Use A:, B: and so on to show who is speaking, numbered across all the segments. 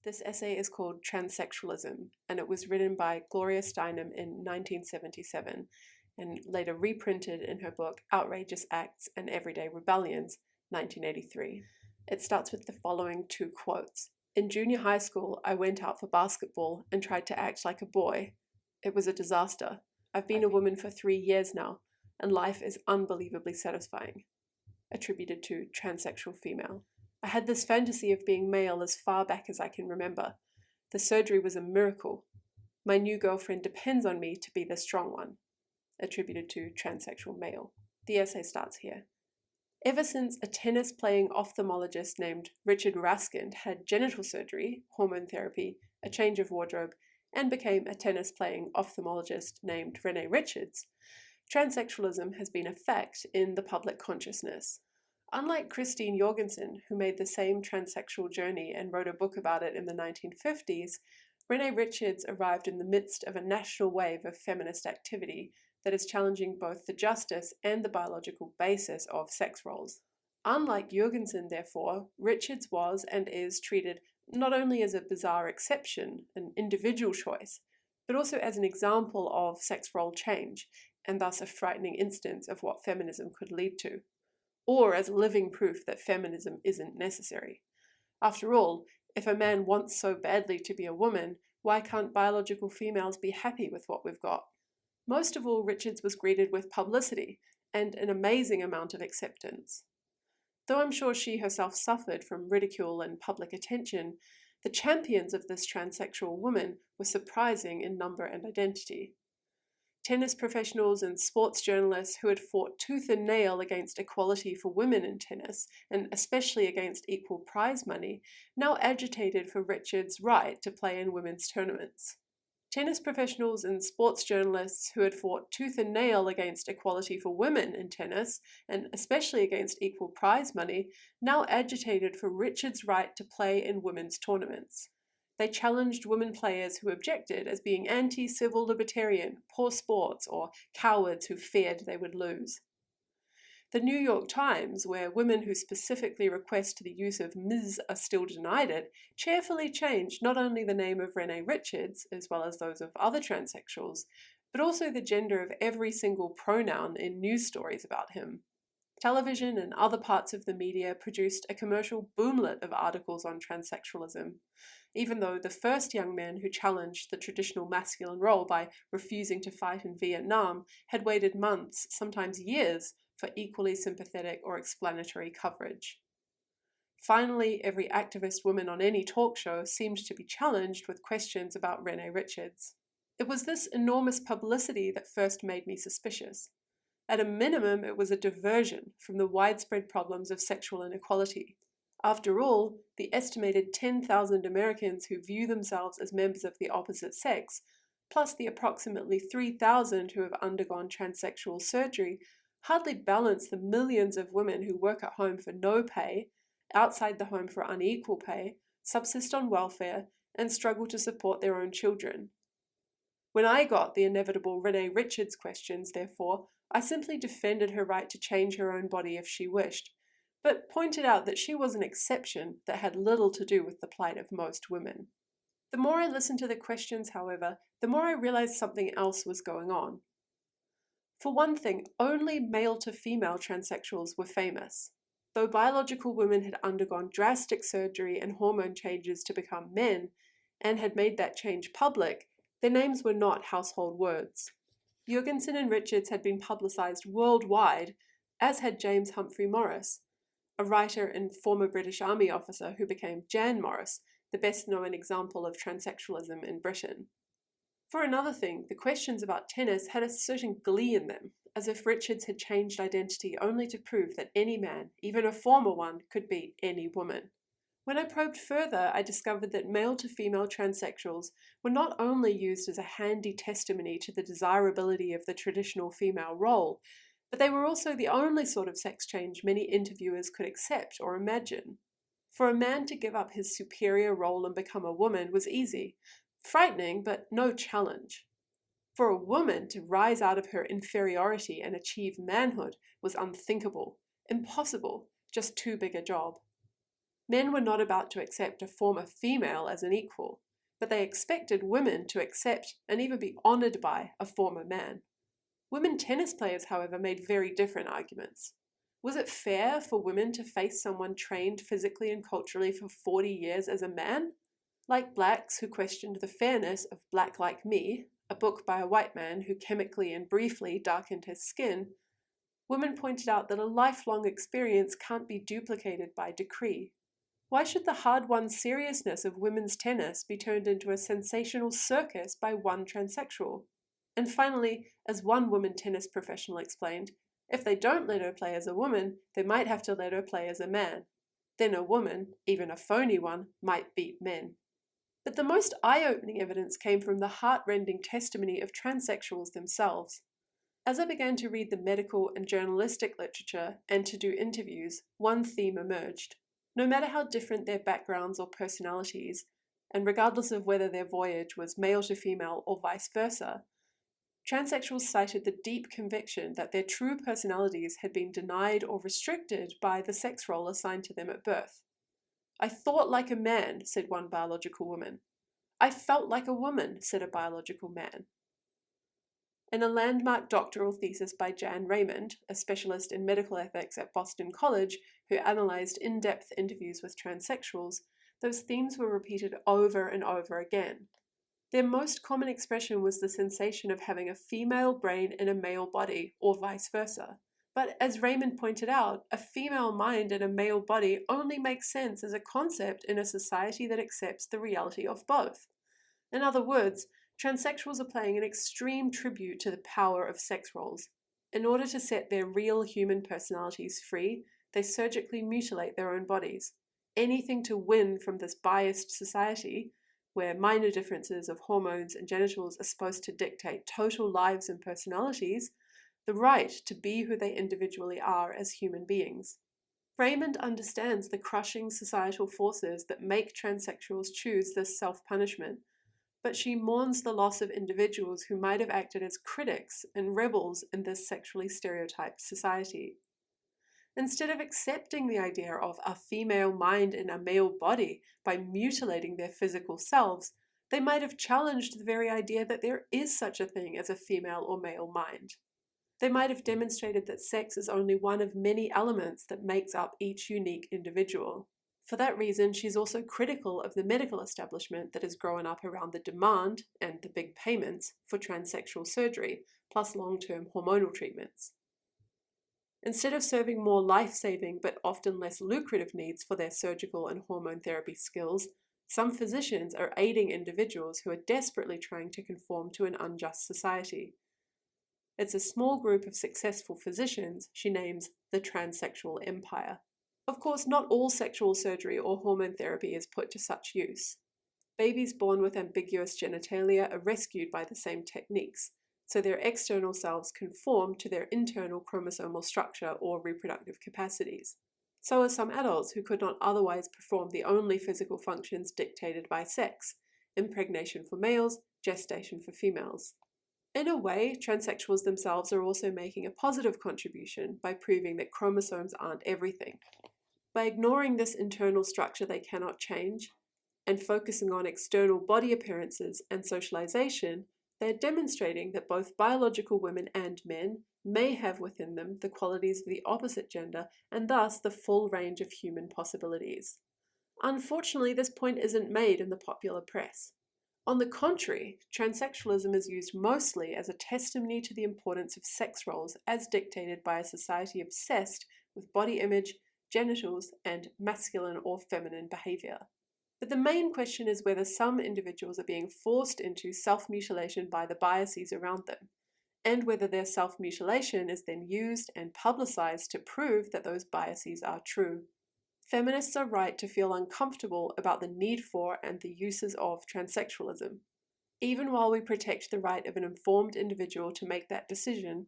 A: This essay is called Transsexualism, and it was written by Gloria Steinem in 1977 and later reprinted in her book Outrageous Acts and Everyday Rebellions, 1983. It starts with the following two quotes. In junior high school, I went out for basketball and tried to act like a boy. It was a disaster. I've been a woman for 3 years now, and life is unbelievably satisfying. Attributed to transsexual female. I had this fantasy of being male as far back as I can remember. The surgery was a miracle. My new girlfriend depends on me to be the strong one. Attributed to transsexual male. The essay starts here. Ever since a tennis-playing ophthalmologist named Richard Raskind had genital surgery, hormone therapy, a change of wardrobe, and became a tennis-playing ophthalmologist named Renee Richards, transsexualism has been a fact in the public consciousness. Unlike Christine Jorgensen, who made the same transsexual journey and wrote a book about it in the 1950s, Renee Richards arrived in the midst of a national wave of feminist activity that is challenging both the justice and the biological basis of sex roles. Unlike Jorgensen, therefore, Richards was and is treated not only as a bizarre exception, an individual choice, but also as an example of sex role change, and thus a frightening instance of what feminism could lead to, or as living proof that feminism isn't necessary. After all, if a man wants so badly to be a woman, why can't biological females be happy with what we've got? Most of all, Richards was greeted with publicity and an amazing amount of acceptance. Though I'm sure she herself suffered from ridicule and public attention, the champions of this transsexual woman were surprising in number and identity. Tennis professionals and sports journalists who had fought tooth and nail against equality for women in tennis, and especially against equal prize money, now agitated for Richards' right to play in women's tournaments. Tennis professionals and sports journalists who had fought tooth and nail against equality for women in tennis, and especially against equal prize money, now agitated for Richards' right to play in women's tournaments. They challenged women players who objected as being anti-civil libertarian, poor sports, or cowards who feared they would lose. The New York Times, where women who specifically request the use of Ms. are still denied it, cheerfully changed not only the name of Renee Richards, as well as those of other transsexuals, but also the gender of every single pronoun in news stories about him. Television and other parts of the media produced a commercial boomlet of articles on transsexualism, even though the first young man who challenged the traditional masculine role by refusing to fight in Vietnam had waited months, sometimes years, for equally sympathetic or explanatory coverage. Finally, every activist woman on any talk show seemed to be challenged with questions about Renee Richards. It was this enormous publicity that first made me suspicious. At a minimum, it was a diversion from the widespread problems of sexual inequality. After all, the estimated 10,000 Americans who view themselves as members of the opposite sex, plus the approximately 3,000 who have undergone transsexual surgery, hardly balance the millions of women who work at home for no pay, outside the home for unequal pay, subsist on welfare, and struggle to support their own children. When I got the inevitable Renee Richards questions, therefore, I simply defended her right to change her own body if she wished, but pointed out that she was an exception that had little to do with the plight of most women. The more I listened to the questions, however, the more I realized something else was going on. For one thing, only male-to-female transsexuals were famous. Though biological women had undergone drastic surgery and hormone changes to become men, and had made that change public, their names were not household words. Jorgensen and Richards had been publicized worldwide, as had James Humphrey Morris, a writer and former British Army officer who became Jan Morris, the best-known example of transsexualism in Britain. For another thing, the questions about tennis had a certain glee in them, as if Richards had changed identity only to prove that any man, even a former one, could beat any woman. When I probed further, I discovered that male-to-female transsexuals were not only used as a handy testimony to the desirability of the traditional female role, but they were also the only sort of sex change many interviewers could accept or imagine. For a man to give up his superior role and become a woman was easy, frightening but no challenge. For a woman to rise out of her inferiority and achieve manhood was unthinkable, impossible, just too big a job. Men were not about to accept a former female as an equal, but they expected women to accept and even be honored by a former man. Women tennis players, however, made very different arguments. Was it fair for women to face someone trained physically and culturally for 40 years as a man? Like blacks who questioned the fairness of Black Like Me, a book by a white man who chemically and briefly darkened his skin, women pointed out that a lifelong experience can't be duplicated by decree. Why should the hard-won seriousness of women's tennis be turned into a sensational circus by one transsexual? And finally, as one woman tennis professional explained, if they don't let her play as a woman, they might have to let her play as a man. Then a woman, even a phony one, might beat men. But the most eye-opening evidence came from the heart-rending testimony of transsexuals themselves. As I began to read the medical and journalistic literature and to do interviews, one theme emerged. No matter how different their backgrounds or personalities, and regardless of whether their voyage was male to female or vice versa, transsexuals cited the deep conviction that their true personalities had been denied or restricted by the sex role assigned to them at birth. "I thought like a man," said one biological woman. "I felt like a woman," said a biological man. In a landmark doctoral thesis by Jan Raymond, a specialist in medical ethics at Boston College, who analyzed in-depth interviews with transsexuals, those themes were repeated over and over again. Their most common expression was the sensation of having a female brain in a male body, or vice versa. But as Raymond pointed out, a female mind in a male body only makes sense as a concept in a society that accepts the reality of both. In other words, transsexuals are paying an extreme tribute to the power of sex roles. In order to set their real human personalities free, they surgically mutilate their own bodies. Anything to win from this biased society, where minor differences of hormones and genitals are supposed to dictate total lives and personalities, the right to be who they individually are as human beings. Raymond understands the crushing societal forces that make transsexuals choose this self-punishment, but she mourns the loss of individuals who might have acted as critics and rebels in this sexually stereotyped society. Instead of accepting the idea of a female mind in a male body by mutilating their physical selves, they might have challenged the very idea that there is such a thing as a female or male mind. They might have demonstrated that sex is only one of many elements that makes up each unique individual. For that reason, she's also critical of the medical establishment that has grown up around the demand and the big payments for transsexual surgery, plus long-term hormonal treatments. Instead of serving more life-saving but often less lucrative needs for their surgical and hormone therapy skills, some physicians are aiding individuals who are desperately trying to conform to an unjust society. It's a small group of successful physicians she names the transsexual empire. Of course, not all sexual surgery or hormone therapy is put to such use. Babies born with ambiguous genitalia are rescued by the same techniques, so their external selves conform to their internal chromosomal structure or reproductive capacities. So are some adults who could not otherwise perform the only physical functions dictated by sex: impregnation for males, gestation for females. In a way, transsexuals themselves are also making a positive contribution by proving that chromosomes aren't everything. By ignoring this internal structure they cannot change, and focusing on external body appearances and socialization, they are demonstrating that both biological women and men may have within them the qualities of the opposite gender and thus the full range of human possibilities. Unfortunately, this point isn't made in the popular press. On the contrary, transsexualism is used mostly as a testimony to the importance of sex roles as dictated by a society obsessed with body image, genitals, and masculine or feminine behavior. But the main question is whether some individuals are being forced into self-mutilation by the biases around them, and whether their self-mutilation is then used and publicized to prove that those biases are true. Feminists are right to feel uncomfortable about the need for and the uses of transsexualism. Even while we protect the right of an informed individual to make that decision,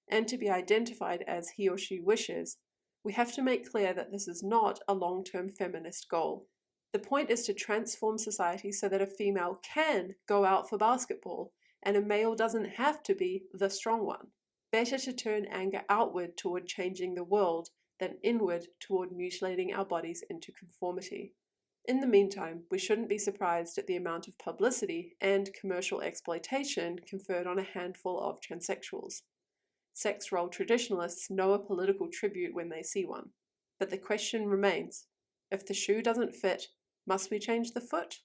A: and to be identified as he or she wishes, we have to make clear that this is not a long-term feminist goal. The point is to transform society so that a female can go out for basketball, and a male doesn't have to be the strong one. Better to turn anger outward toward changing the world then inward toward mutilating our bodies into conformity. In the meantime, we shouldn't be surprised at the amount of publicity and commercial exploitation conferred on a handful of transsexuals. Sex role traditionalists know a political tribute when they see one. But the question remains, if the shoe doesn't fit, must we change the foot?